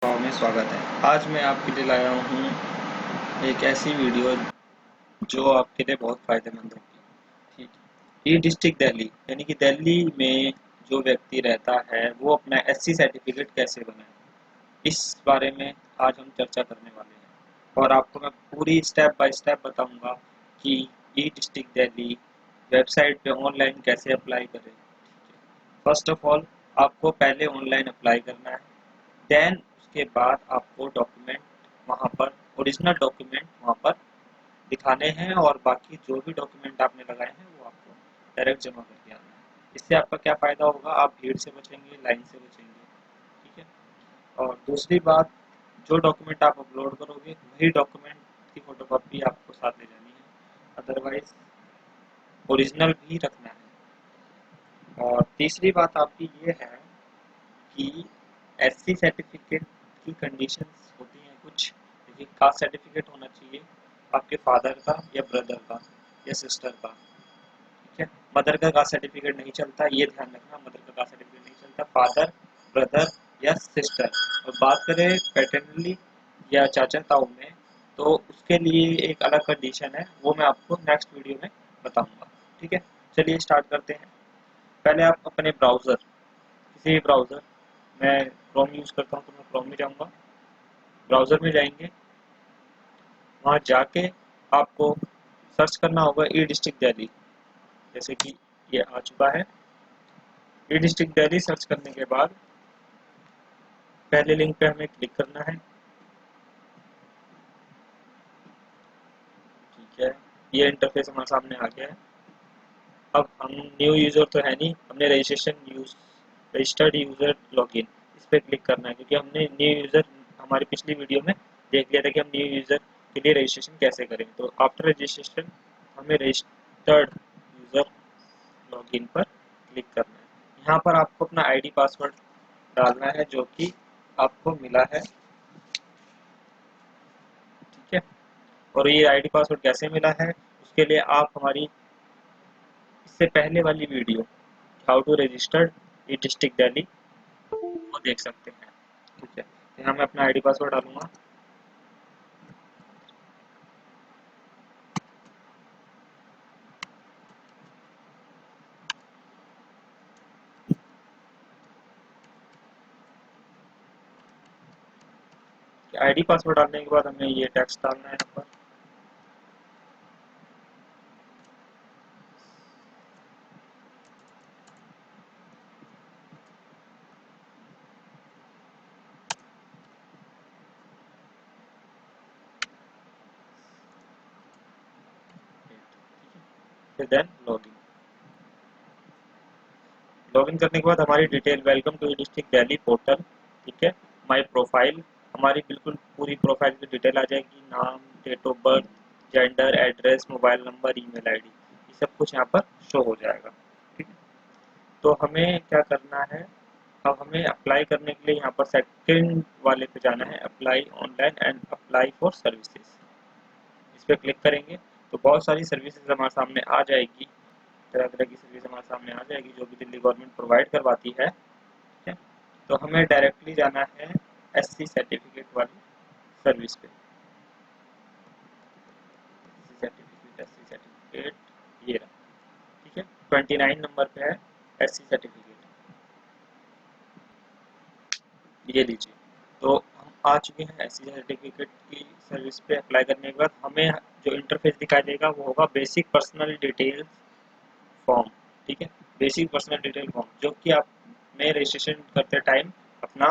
में स्वागत है। आज मैं आपके लिए लाया हूँ एक ऐसी वीडियो जो आपके लिए बहुत फ़ायदेमंद होगी। ठीक है। ई डिस्ट्रिक्ट दिल्ली यानी कि दिल्ली में जो व्यक्ति रहता है वो अपना एससी सर्टिफिकेट कैसे बनाए, इस बारे में आज हम चर्चा करने वाले हैं और आपको मैं पूरी स्टेप बाय स्टेप बताऊंगा कि ई डिस्ट्रिक्ट दिल्ली वेबसाइट पे ऑनलाइन कैसे अप्लाई करें। फर्स्ट ऑफ ऑल आपको पहले ऑनलाइन अप्लाई करना है। देन उसके बाद आपको डॉक्यूमेंट वहाँ पर ओरिजिनल डॉक्यूमेंट वहाँ पर दिखाने हैं और बाकी जो भी डॉक्यूमेंट आपने लगाए हैं वो आपको डायरेक्ट जमा करके आना है। इससे आपका क्या फ़ायदा होगा, आप भीड़ से बचेंगे, लाइन से बचेंगे। ठीक है। और दूसरी बात, जो डॉक्यूमेंट आप अपलोड करोगे वही डॉक्यूमेंट की फ़ोटोकॉपी आपको साथ ले जानी है, अदरवाइज़ ओरिजिनल भी रखना है। और तीसरी बात आपकी ये है कि एससी सर्टिफिकेट की कंडीशंस होती हैं कुछ। देखिए, कास्ट सर्टिफिकेट होना चाहिए आपके फादर का या ब्रदर का या सिस्टर का। ठीक है। मदर का कास्ट सर्टिफिकेट नहीं चलता, ये ध्यान रखना, मदर का कास्ट सर्टिफिकेट नहीं चलता, फादर, ब्रदर या सिस्टर। और बात करें पैटर्नली या चाचा ताऊ में, तो उसके लिए एक अलग कंडीशन है, वो मैं आपको नेक्स्ट वीडियो में बताऊंगा। ठीक है। चलिए स्टार्ट करते हैं। पहले आप अपने ब्राउज़र, किसी भी ब्राउज़र, मैं क्रोम यूज़ करता हूँ तो मैं क्रोम में जाऊँगा। ब्राउज़र में जाएंगे, वहाँ जाके आपको सर्च करना होगा ई डिस्ट्रिक्ट दिल्ली। जैसे कि ये आ चुका है। ई डिस्ट्रिक्ट दिल्ली सर्च करने के बाद पहले लिंक पे हमें क्लिक करना है। ठीक है। ये इंटरफेस हमारे सामने आ गया है। अब हम न्यू यूज़र तो है नहीं, हमने रजिस्टर्ड यूज़र लॉगिन, इस पर क्लिक करना है क्योंकि हमने न्यू यूज़र हमारी पिछली वीडियो में देख लिया था कि हम न्यू यूज़र के लिए रजिस्ट्रेशन कैसे करें। तो आफ्टर रजिस्ट्रेशन हमें रजिस्टर्ड यूज़र लॉगिन पर क्लिक करना है। यहाँ पर आपको अपना आईडी पासवर्ड डालना है जो कि आपको मिला है। ठीक है। और ये आईडी पासवर्ड कैसे मिला है, उसके लिए आप हमारी इससे पहले वाली video how to registered e district Delhi वो देख सकते हैं। ठीक है। यहाँ मैं अपना आईडी पासवर्ड डालूंगा। आईडी पासवर्ड डालने के बाद हमें ये टेक्स्ट डालना है यहाँ पर। फिर देन लॉगिन। लॉगिन करने के बाद हमारी detail, welcome to district Delhi portal. ठीक है। माई प्रोफाइल, हमारी बिल्कुल पूरी प्रोफाइल की डिटेल आ जाएगी, नाम, date of birth, gender, address, mobile number, email ID, ये सब कुछ यहाँ पर शो हो जाएगा। ठीक है। तो हमें क्या करना है, अब हमें अप्लाई करने के लिए यहाँ पर सेकंड वाले पे जाना है, apply online and apply for services. इस पर क्लिक करेंगे तो बहुत सारी सर्विसेज हमारे सामने आ जाएगी, तरह तरह की सर्विस हमारे सामने आ जाएगी जो भी दिल्ली गवर्नमेंट प्रोवाइड करवाती है। ठीक है। तो हमें डायरेक्टली जाना है एससी सर्टिफिकेट वाली सर्विस पे। एससी सर्टिफिकेट ये रहा। ठीक है। 29 नंबर पे है एससी सर्टिफिकेट, ये लीजिए। तो हम आ चुके हैं एससी सर्टिफिकेट की सर्विस पे। अप्लाई करने के बाद हमें जो इंटरफेस दिखाई देगा वो होगा बेसिक पर्सनल डिटेल्स फॉर्म। ठीक है। बेसिक पर्सनल डिटेल फॉर्म, जो कि आपने रजिस्ट्रेशन करते टाइम अपना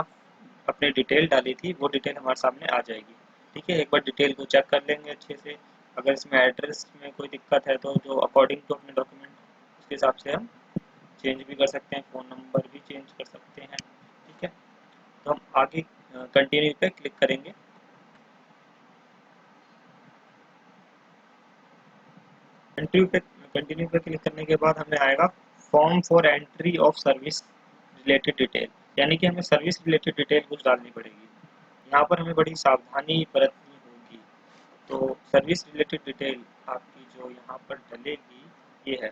अपनी डिटेल डाली थी, वो डिटेल हमारे सामने आ जाएगी। ठीक है। एक बार डिटेल को चेक कर लेंगे अच्छे से। अगर इसमें एड्रेस में कोई दिक्कत है तो जो अकॉर्डिंग टू अपने डॉक्यूमेंट उसके हिसाब से हम चेंज भी कर सकते हैं, फ़ोन नंबर भी चेंज कर सकते हैं। ठीक है। तो हम आगे कंटिन्यू पे क्लिक करेंगे। कंटिन्यू पे क्लिक करने के बाद हमें आएगा form for entry of service related detail, यानी कि हमें सर्विस रिलेटेड डिटेल कुछ डालनी पड़ेगी। यहाँ पर हमें बड़ी सावधानी बरतनी होगी। तो सर्विस रिलेटेड डिटेल आपकी जो यहाँ पर डलेगी ये है।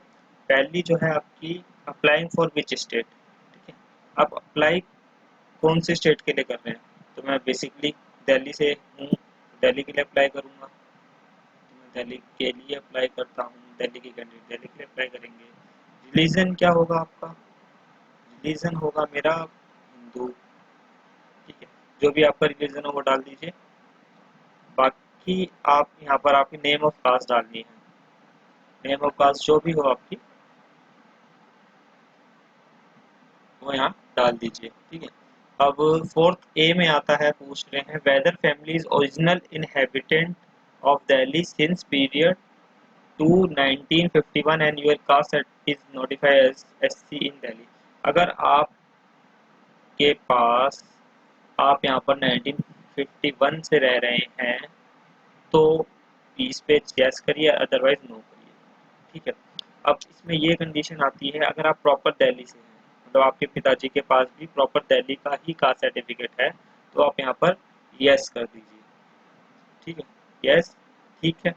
पहली जो है आपकी, अप्लाइंग फॉर विच स्टेट। ठीक है। आप अप्लाई कौन से स्टेट के लिए कर रहे हैं, तो मैं बेसिकली दिल्ली से हूँ, दिल्ली के लिए अप्लाई करूँगा, तो मैं दिल्ली के लिए अप्लाई करता हूँ, दिल्ली की कैंडिडेट दिल्ली के लिए अप्लाई करेंगे। रिलीजन क्या होगा आपका? रिलीजन होगा मेरा हिंदू, ठीक है, जो भी आपका रिलीजन हो वो डाल दीजिए। बाकी आप यहाँ पर आपकी नेम ऑफ कास्ट डालनी है, नेम ऑफ कास्ट जो भी हो आपकी वो यहाँ डाल दीजिए, ठीक है। अब फोर्थ ए में आता है, पूछ रहे हैं whether family is original inhabitant of Delhi since period to 1951 and your caste is notified as SC in Delhi. अगर आपके पास आप यहाँ पर 1951 से रह रहे हैं तो इस पे यस करिए, अदरवाइज नो करिए, ठीक है। अब इसमें ये कंडीशन आती है, अगर आप प्रॉपर दिल्ली से हैं, मतलब आपके पिताजी के पास भी प्रॉपर दिल्ली का ही कास्ट सर्टिफिकेट है, तो आप यहाँ पर यस कर दीजिए, ठीक है, यस, ठीक है।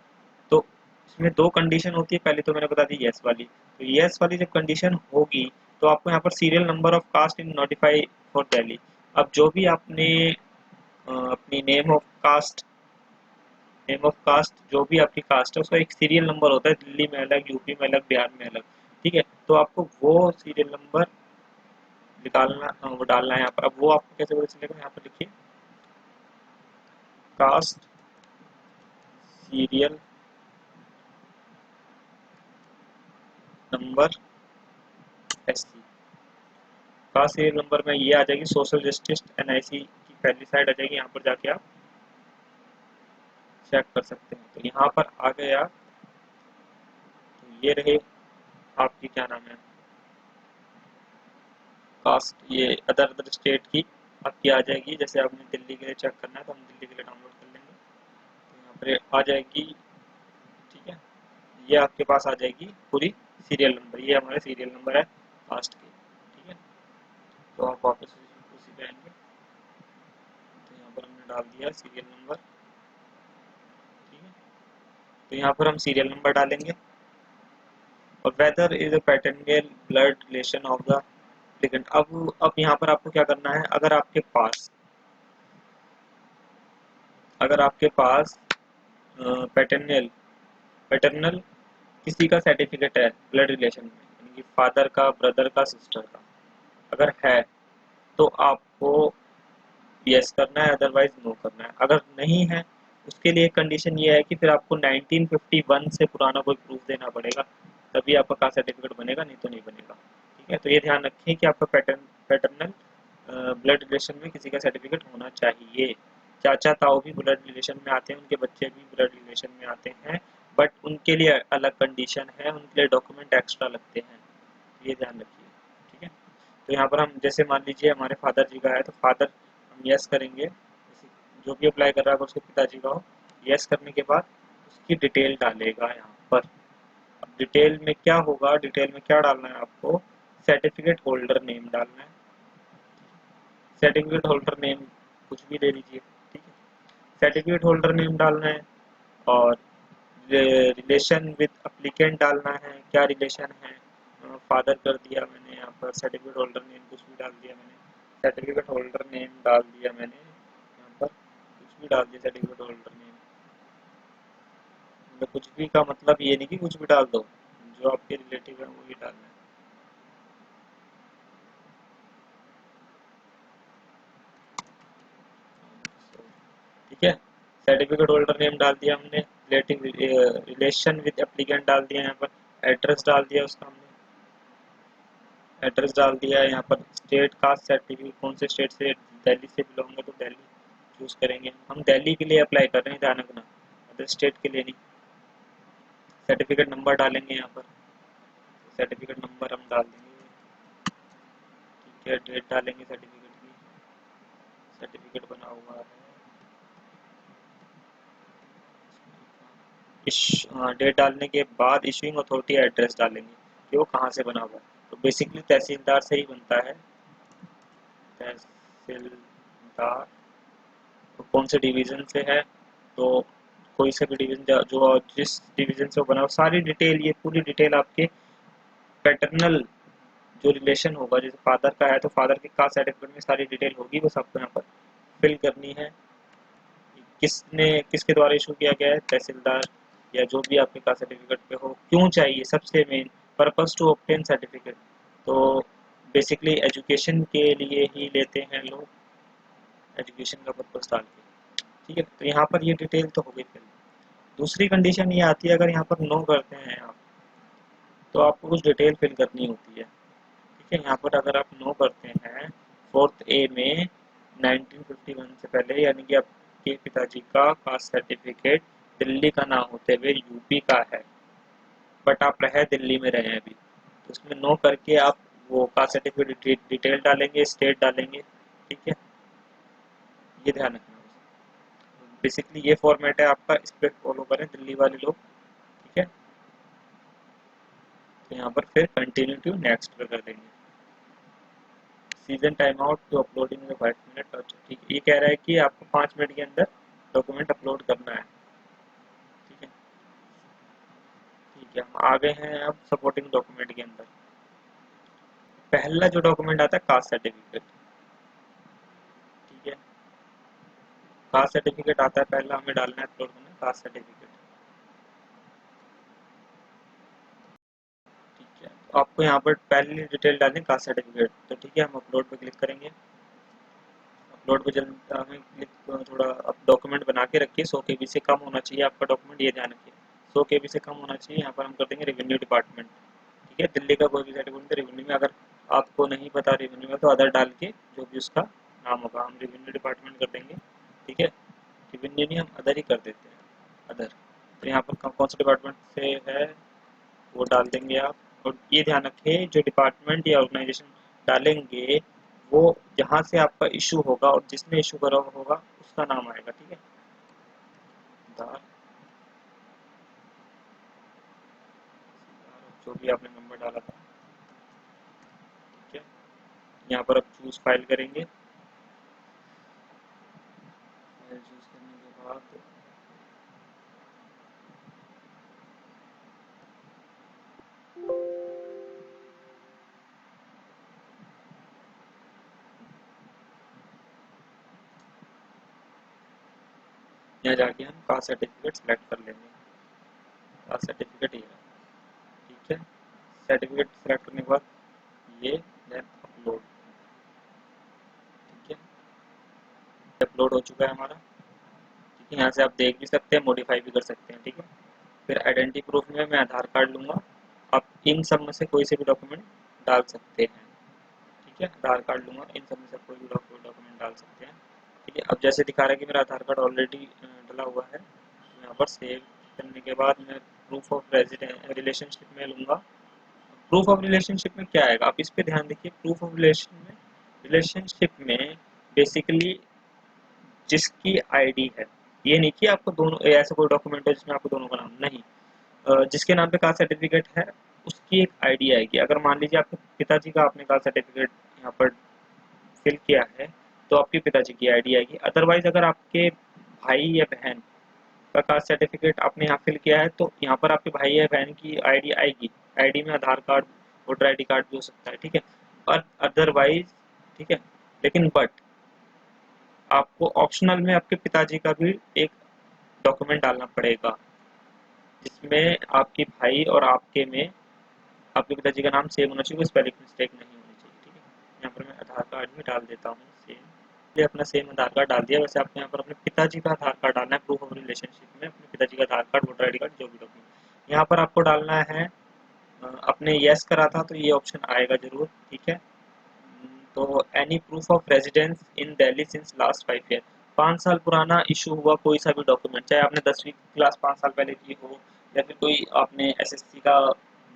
तो इसमें दो कंडीशन होती है, पहले तो मैंने बता दी यस वाली, तो यस वाली जब कंडीशन होगी तो आपको यहाँ पर serial number of caste in notify for Delhi. अब जो भी आपने अपनी नेम ऑफ कास्ट जो भी आपकी कास्ट है उसका एक सीरियल नंबर होता है, दिल्ली में अलग, यूपी में अलग, बिहार में अलग, ठीक है। तो आपको वो सीरियल नंबर निकालना, वो डालना है यहाँ पर। अब वो आपको कैसे पता चलेगा, यहाँ पर लिखिए caste serial number SC, caste serial number में ये आ जाएगी, सोशल जस्टिस एनआईसी की पहली साइड आ जाएगी, यहाँ पर जाके आप चेक कर सकते हैं। तो यहाँ पर आ गया, तो ये रहे आपकी क्या नाम है कास्ट, ये अदर अदर स्टेट की आपकी आ जाएगी। जैसे आपने दिल्ली के लिए चेक करना है तो हम दिल्ली के लिए डाउनलोड कर लेंगे, तो यहाँ पर आ जाएगी, ठीक है। ये आपके पास आ जाएगी पूरी सीरियल नंबर, ये हमारे सीरियल नंबर है कास्ट के, ठीक है। तो आप वापस उसी पे आएंगे, तो यहाँ पर हमने डाल दिया सीरियल नंबर, ठीक है। तो यहाँ पर हम सीरियल नंबर डालेंगे और whether is a paternal blood relation of the applicant. अब यहाँ पर आपको क्या करना है, अगर आपके पास पैटर्नियल पैटर्नल किसी का सर्टिफिकेट है ब्लड रिलेशन में, यानी कि फादर का, ब्रदर का, सिस्टर का, अगर है तो आपको यस करना है, अदरवाइज नो करना है। अगर नहीं है उसके लिए कंडीशन ये है कि फिर आपको 1951 से पुराना कोई प्रूफ देना पड़ेगा, तभी आपका कास्ट सर्टिफिकेट बनेगा, नहीं तो नहीं बनेगा, ठीक है। तो ये ध्यान रखें कि आपका पैटर्नल ब्लड रिलेशन में किसी का सर्टिफिकेट होना चाहिए। चाचा ताऊ भी ब्लड रिलेशन में आते हैं, उनके बच्चे भी ब्लड रिलेशन में आते हैं, बट उनके लिए अलग कंडीशन है, उनके लिए डॉक्यूमेंट एक्स्ट्रा लगते हैं, ये ध्यान रखिए, ठीक है। तो यहाँ पर हम जैसे मान लीजिए हमारे फादर जी का है तो फादर हम यस करेंगे, जो भी अप्लाई कर रहा है उसके पिताजी का हो, यस करने के बाद उसकी डिटेल डालेगा यहाँ पर। अब डिटेल में क्या होगा, डिटेल में क्या डालना है आपको, सर्टिफिकेट होल्डर नेम डालना है, सर्टिफिकेट होल्डर नेम कुछ भी दे दीजिए, ठीक है, सर्टिफिकेट होल्डर नेम डालना है। और रिलेशन विद अप्लीकेंट डालना है, क्या रिलेशन है, फादर कर दिया मैंने यहाँ पर, सर्टिफिकेट होल्डर नेम कुछ भी डाल दिया मैंने, सर्टिफिकेट होल्डर नेम डाल दिया मैंने यहाँ पर, कुछ भी डाल दिया सर्टिफिकेट होल्डर नेम, मतलब कुछ भी का मतलब ये नहीं कि कुछ भी डाल दो, जो आपके रिलेटिव है वही डालना है। ठीक है, सर्टिफिकेट होल्डर नेम डाल दिया हमने, रिलेटिव रिलेशन विद एप्लीकेंट डाल दिया यहाँ पर, एड्रेस डाल दिया उसका हमने, एड्रेस डाल दिया है यहाँ पर, स्टेट कास्ट सर्टिफिकेट कौन से स्टेट से, दिल्ली से बिलोंग है तो दिल्ली चूज करेंगे, हम दिल्ली के लिए अप्लाई कर रहे हैं, ध्यान रखना, अदर स्टेट के लिए नहीं। सर्टिफिकेट नंबर डालेंगे यहाँ पर, सर्टिफिकेट नंबर हम डाल देंगे, ठीक है, डेट डालेंगे सर्टिफिकेट की, सर्टिफिकेट बना हुआ है, डेट डालने के बाद इशूइंग अथॉरिटी एड्रेस डालेंगे कि वो कहाँ से बना हुआ है, तो बेसिकली तहसीलदार से ही बनता है, तहसीलदार, तो कौन से डिवीज़न से है, तो कोई से भी डिवीज़न जो जिस डिवीज़न से वो बना हो, सारी डिटेल, ये पूरी डिटेल आपके पैटर्नल जो रिलेशन होगा, जैसे फादर का है तो फादर के कास्ट सर्टिफिकेट में सारी डिटेल होगी, बस आपको यहाँ पर फिल करनी है, किसके द्वारा इशू किया गया है, तहसीलदार या जो भी आपके कास्ट सर्टिफिकेट पे हो, क्यों चाहिए, सबसे main purpose to obtain certificate. तो बेसिकली एजुकेशन के लिए ही लेते हैं लोग, एजुकेशन का पर्पस डाल के, ठीक है। तो यहाँ पर ये डिटेल तो हो गई फिल। दूसरी कंडीशन ये आती है, अगर यहाँ पर नो करते हैं आप, तो आपको कुछ डिटेल फिल करनी होती है, ठीक है। यहाँ पर अगर आप नो करते हैं 4A में 1951 से पहले, यानी कि आपके पिताजी का कास्ट सर्टिफिकेट दिल्ली का ना होते हुए यूपी का है, बट आप रहे दिल्ली में रहे अभी, तो उसमें नो करके आप वो कास्ट सर्टिफिकेट डिटेल डालेंगे, स्टेट डालेंगे, ठीक है। ये ध्यान रखना बेसिकली ये फॉर्मेट है आपका, इस पर फॉलो करें दिल्ली वाले लोग, ठीक है। तो यहाँ पर फिर कंटिन्यू टू नेक्स्ट पे कर देंगे। Session time out to uploading में 5 मिनट, अच्छा ठीक है। ये कह रहा है कि आपको 5 मिनट के अंदर डॉक्यूमेंट अपलोड करना है, ठीक है। ठीक है, हम आ गए हैं अब सपोर्टिंग डॉक्यूमेंट के अंदर। पहला जो डॉक्यूमेंट आता है कास्ट सर्टिफिकेट, ठीक है। कास्ट सर्टिफिकेट आता है पहला, हमें डालना है अपलोड करना है कास्ट सर्टिफिकेट, ठीक है। तो आपको यहाँ पर पहली डिटेल डालनी कास्ट सर्टिफिकेट, तो ठीक है, हम अपलोड पे क्लिक करेंगे। अपलोड पे जल्द हमें क्लिक थोड़ा अब डॉक्यूमेंट बना के रखिए, 100 KB से कम होना चाहिए आपका डॉक्यूमेंट, ये ध्यान रखिए 100 KB से कम होना चाहिए। यहाँ पर हम कर देंगे रेवेन्यू डिपार्टमेंट, ठीक है। दिल्ली का कोई भी सर्टिफिकेट रेवेन्यू में, अगर आपको नहीं पता रेवेन्यू में तो अदर डाल के जो भी उसका नाम होगा, हम रेवेन्यू डिपार्टमेंट कर देंगे, ठीक है। रेवेन्यू नहीं, हम अदर ही कर देते हैं, अदर। तो यहाँ पर कौन सा डिपार्टमेंट से है वो डाल देंगे आप। और ये ध्यान रखें जो डिपार्टमेंट या ऑर्गेनाइजेशन डालेंगे वो जहाँ से आपका इशू होगा और जिसने इशू करा होगा उसका नाम आएगा, ठीक है। दार, जो भी आपने नंबर डाला था, ठीक है। यहाँ पर अब चूज फाइल करेंगे, फाइल चूज करने के बाद यहाँ जाके हम कास्ट सर्टिफिकेट सेलेक्ट कर लेंगे। कास्ट सर्टिफिकेट ये है, ठीक है। सर्टिफिकेट सेलेक्ट करने के बाद ये देन अपलोड, ठीक है। अपलोड हो चुका है हमारा, ठीक है। यहाँ से आप देख भी सकते हैं, मॉडिफाई भी कर सकते हैं, ठीक है। फिर आइडेंटिटी प्रूफ में मैं आधार कार्ड लूँगा, आप इन सब में से कोई से भी डॉक्यूमेंट डाल सकते हैं, ठीक है। आधार कार्ड लूँगा, इन सब में से कोई भी डॉक्यूमेंट डाल सकते हैं, ठीक है। अब जैसे दिखा रहा है कि मेरा आधार कार्ड ऑलरेडी डला हुआ है, तो यहाँ पर सेव करने के बाद मैं प्रूफ ऑफ रेजिडेंस रिलेशनशिप में लूँगा। प्रूफ ऑफ रिलेशनशिप में क्या आएगा, आप इस पर ध्यान देखिए। प्रूफ ऑफ रिलेशनशिप में बेसिकली जिसकी आईडी है, ये नहीं कि आपको दोनों ऐसा कोई डॉक्यूमेंट है जिसमें आपको दोनों का नाम नहीं, जिसके नाम पे कास्ट सर्टिफिकेट है उसकी एक आईडी आएगी। अगर मान लीजिए आपके पिताजी का आपने कास्ट सर्टिफिकेट यहाँ पर फिल किया है तो आपके पिताजी की आईडी आएगी। अदरवाइज अगर आपके भाई या बहन का कास्ट सर्टिफिकेट आपने यहाँ फिल किया है तो यहाँ पर आपके भाई या बहन की आईडी आएगी। आईडी में आधार कार्ड, वोटर आईडी कार्ड भी हो सकता है, ठीक है। और अदरवाइज, ठीक है। लेकिन बट आपको ऑप्शनल में आपके पिताजी का भी एक डॉक्यूमेंट डालना पड़ेगा जिसमें आपके भाई और आपके में आपके पिताजी का नाम सेम होना चाहिए, स्पेलिंग मिस्टेक नहीं होनी चाहिए, ठीक है। यहाँ पर मैं आधार कार्ड भी डाल देता हूँ सेम, ये अपना सेम आधार कार्ड डाल दिया। वैसे आपको यहाँ पर अपने पिताजी का आधार कार्ड डालना है, प्रूफ ऑफ रिलेशनशिप में अपने पिताजी का आधार कार्ड, वोटर आईडी कार्ड, जो भी डॉक्यूमेंट यहाँ पर आपको डालना है। अपने यस करा था तो ये ऑप्शन आएगा जरूर, ठीक है। तो any proof of residence in Delhi since last 5 year, 5 साल पुराना इशू हुआ कोई सा भी डॉक्यूमेंट, चाहे आपने 10वीं क्लास 5 साल पहले की हो या फिर कोई आपने एसएससी का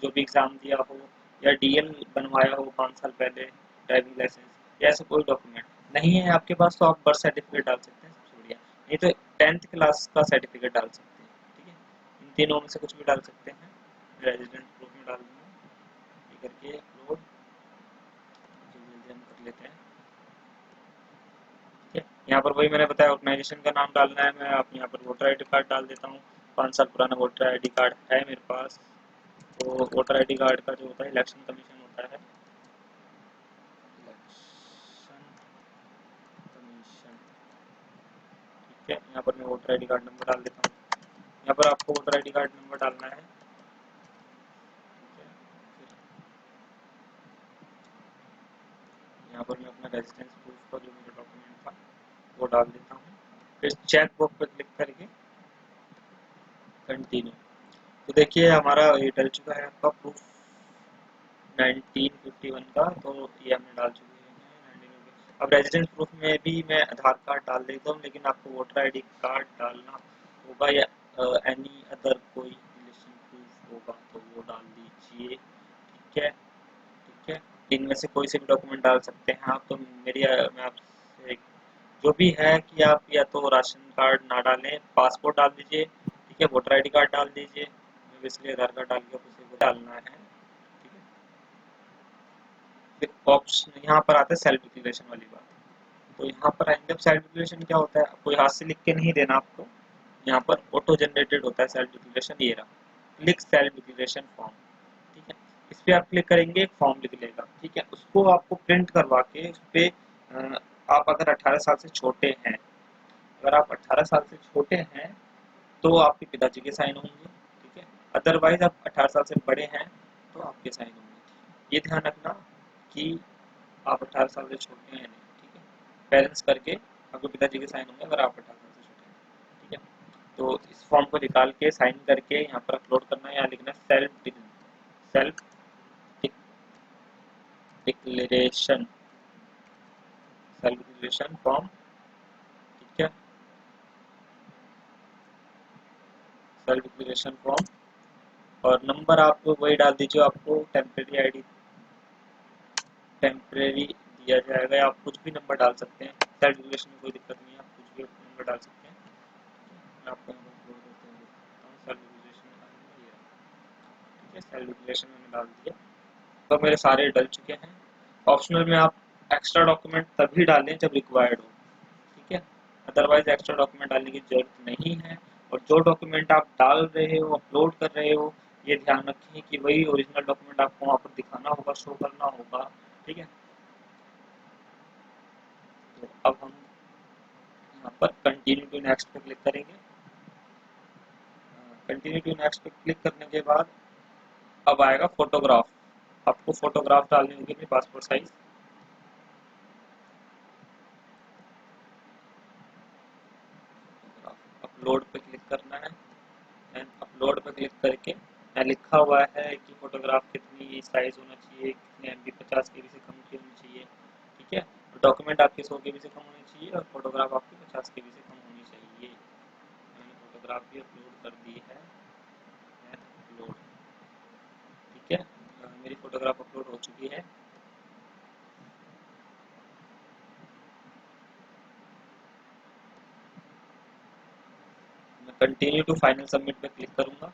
जो भी एग्ज़ाम दिया हो या डीएल बनवाया हो 5 साल पहले, ड्राइविंग लाइसेंस या ऐसा कोई डॉक्यूमेंट नहीं है आपके पास तो आप बर्थ सर्टिफिकेट डाल सकते हैं, सबसे बढ़िया। नहीं तो 10th क्लास का सर्टिफिकेट डाल सकते हैं, ठीक है। इन तीनों में से कुछ भी डाल सकते हैं। रेजिडेंस प्रूफ में डाल दूँगा, ये करके अपलोड जल्दी हम कर लेते हैं, ठीक है। यहाँ पर वही मैंने बताया ऑर्गेनाइजेशन का नाम डालना है, मैं आप यहाँ पर वोटर आईडी कार्ड डाल देता हूँ। 5 साल पुराना वोटर आईडी कार्ड है मेरे पास। तो वोटर आईडी कार्ड का जो होता है इलेक्शन कमीशन होता है, इलेक्शन कमीशन, ठीक है, यहाँ पर मैं voter I D card number डाल देता हूँ। यहाँ पर आपको voter I D card number डालना है। ठीक है, यहाँ पर मैं अपना रेजिडेंस प्रूफ का जो मेरा डॉक्यूमेंट था वो डाल देता हूँ। फिर चेक बॉक्स पर क्लिक करके कंटिन्यू। तो देखिए हमारा ये डल चुका है आपका प्रूफ 1951 का, तो ये हमने डाल चुके हैं 1951। अब रेजिडेंस प्रूफ में भी मैं आधार कार्ड डाल देता हूँ, लेकिन आपको वोटर आईडी कार्ड डालना होगा या एनी अदर कोई रिलेशन प्रूफ होगा तो वो डाल दीजिए। ठीक है, ठीक है, इनमें से कोई से भी डॉक्यूमेंट डाल सकते हैं आप। तो मैं आपसे जो भी है कि आप या तो राशन कार्ड ना डालें, पासपोर्ट डाल दीजिए। ठीक है, वोटर आईडी कार्ड डाल दीजिए, इसलिए आधार कार्ड डाल के उसे को डालना है। ठीक है, फिर ऑप्शन यहाँ पर आता है सेल्फ डिक्लेरेशन वाली बात। तो यहाँ पर आएंगे, सेल्फ डिक्लेरेशन क्या होता है, कोई हाथ से लिख के नहीं देना आपको। यहाँ पर ऑटो जनरेटेड होता है सेल्फ डिक्लेरेशन, ये रहा, क्लिक सेल्फ डिक्लेरेशन फॉर्म। ठीक है, इस पर आप क्लिक करेंगे, एक फॉर्म निकलेगा। ठीक है, उसको आपको प्रिंट करवा के उस पर आप अगर 18 साल से छोटे हैं, अगर आप 18 साल से छोटे हैं तो आपके पिताजी के साइन होंगे। ठीक है, अदरवाइज आप 18 साल से बड़े हैं तो आपके साइन होंगे। ये ध्यान रखना कि आप 18 साल से छोटे हैं नहीं। ठीक है, पेरेंट्स करके आपके पिताजी के साइन होंगे अगर आप 18 साल से छोटे हैं। ठीक है, तो इस फॉर्म को निकाल के साइन करके यहाँ पर अपलोड करना है। यहाँ लिखना है self declaration, self declaration form. ठीक है, सेल्फ डिक्लेरेशन फॉर्म, और नंबर आप वही डाल दीजिए, आपको टेम्परेरी आईडी टेम्परेरी दिया जाएगा, या आप कुछ भी नंबर डाल सकते हैं। सेल्फ डिक्लेरेशन में कोई दिक्कत नहीं है, आप कुछ भी नंबर डाल सकते हैं। मैं आपको सेल्फ डिक्लेरेशन ठीक है, सेल्फ डिक्लेरेशन मैंने डाल दिया। तो मेरे सारे डल चुके हैं। ऑप्शनल में आप एक्स्ट्रा डॉक्यूमेंट तभी डालें जब रिक्वायर्ड हो। ठीक है, अदरवाइज एक्स्ट्रा डॉक्यूमेंट डालने की जरूरत नहीं है। और जो डॉक्यूमेंट आप डाल रहे हो, अपलोड कर रहे हो, ये ध्यान रखें कि वही ओरिजिनल डॉक्यूमेंट आपको वहाँ पर दिखाना होगा, शो करना होगा। ठीक है, तो अब हम यहाँ पर कंटिन्यू टू नेक्स्ट पे क्लिक करेंगे। कंटिन्यू टू नेक्स्ट पे क्लिक करने के बाद अब आएगा फोटोग्राफ। आपको फोटोग्राफ डालनी होगी अपनी पासपोर्ट साइज। अपलोड पे क्लिक करना है, एंड अपलोड पे क्लिक करके यहाँ लिखा हुआ है कि फोटोग्राफ कितनी साइज होना चाहिए, कितने एमबी, 50 केबी से कम की होनी चाहिए। ठीक है, डॉक्यूमेंट आपके 100 केबी से कम होनी चाहिए और फोटोग्राफ आपकी 50 केबी से कम होनी चाहिए। मैंने फोटोग्राफ भी अपलोड कर दी है, अपलोड। ठीक है, मेरी फोटोग्राफ अपलोड हो चुकी है। मैं कंटिन्यू टू फाइनल सबमिट पे क्लिक करूंगा।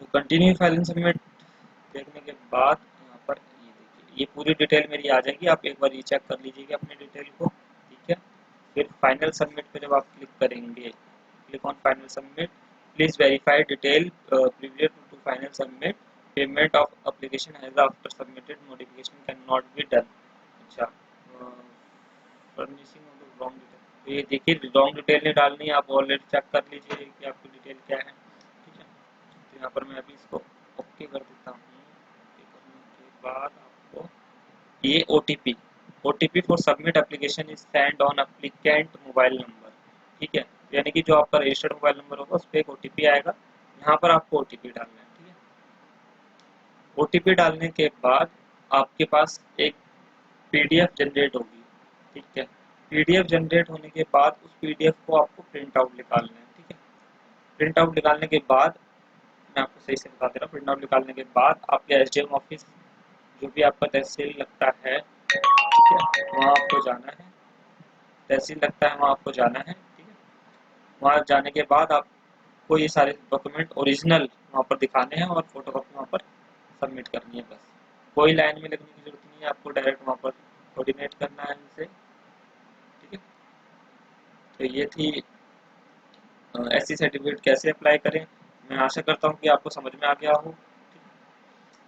तो कंटिन्यू फाइनल सबमिट देखने के बाद यहाँ पर ये देखिए, ये पूरी डिटेल मेरी आ जाएगी। आप एक बार ये चेक कर लीजिएगा अपनी डिटेल को। ठीक है, फिर फाइनल सबमिट पे जब आप क्लिक करेंगे, click on final submit, please verify detail previous to final submit, payment of application has after submitted, modification can not be done. अच्छा, फर्निशिंग ऑफ रॉन्ग डिटेल, तो ये देखिए रॉन्ग डिटेल नहीं डालनी है, आप ऑलरेडी चेक कर लीजिए कि आपकी डिटेल क्या है। ठीक है, तो यहाँ पर मैं अभी इसको ओके कर देता हूँ। ओके करने के बाद आपको ये OTP for submit application is send on applicant mobile number. ठीक है, यानी कि जो आपका रजिस्टर्ड मोबाइल नंबर होगा उस पर एक ओटीपी आएगा, यहाँ पर आपको ओटीपी डालना है। ठीक है, ओटीपी डालने के बाद आपके पास एक पीडीएफ जनरेट होगी। ठीक है, पीडीएफ जनरेट होने के बाद उस पीडीएफ को आपको प्रिंट आउट निकालना है। ठीक है, प्रिंट आउट निकालने के बाद मैं आपको सही से बता दे रहा हूँ, प्रिंट आउट निकालने के बाद आपके एसडीएम ऑफिस जो भी आपका तहसील लगता है, ठीक है, वहाँ आपको जाना है। तहसील लगता है वहाँ आपको जाना है। ठीक है, वहाँ जाने के बाद आपको ये सारे डॉक्यूमेंट ओरिजिनल वहाँ पर दिखाने हैं और फोटो कॉपी वहाँ पर सबमिट करनी है। बस कोई लाइन में लगने की जरूरत नहीं है, आपको डायरेक्ट वहाँ पर कोऑर्डिनेट करना है इनसे। ठीक है, तो ये थी एससी सर्टिफिकेट कैसे अप्लाई करें। मैं आशा करता हूँ कि आपको समझ में आ गया हो।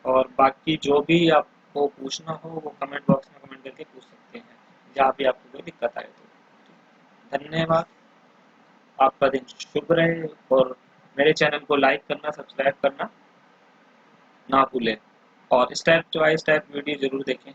और बाकी जो भी आपको पूछना हो वो कमेंट बॉक्स में कमेंट करके पूछ सकते हैं, जहाँ भी आपको कोई दिक्कत आए तो। धन्यवाद। आपका दिन शुभ रहे और मेरे चैनल को लाइक करना, सब्सक्राइब करना ना भूलें और स्टेप बाय स्टेप वीडियो ज़रूर देखें।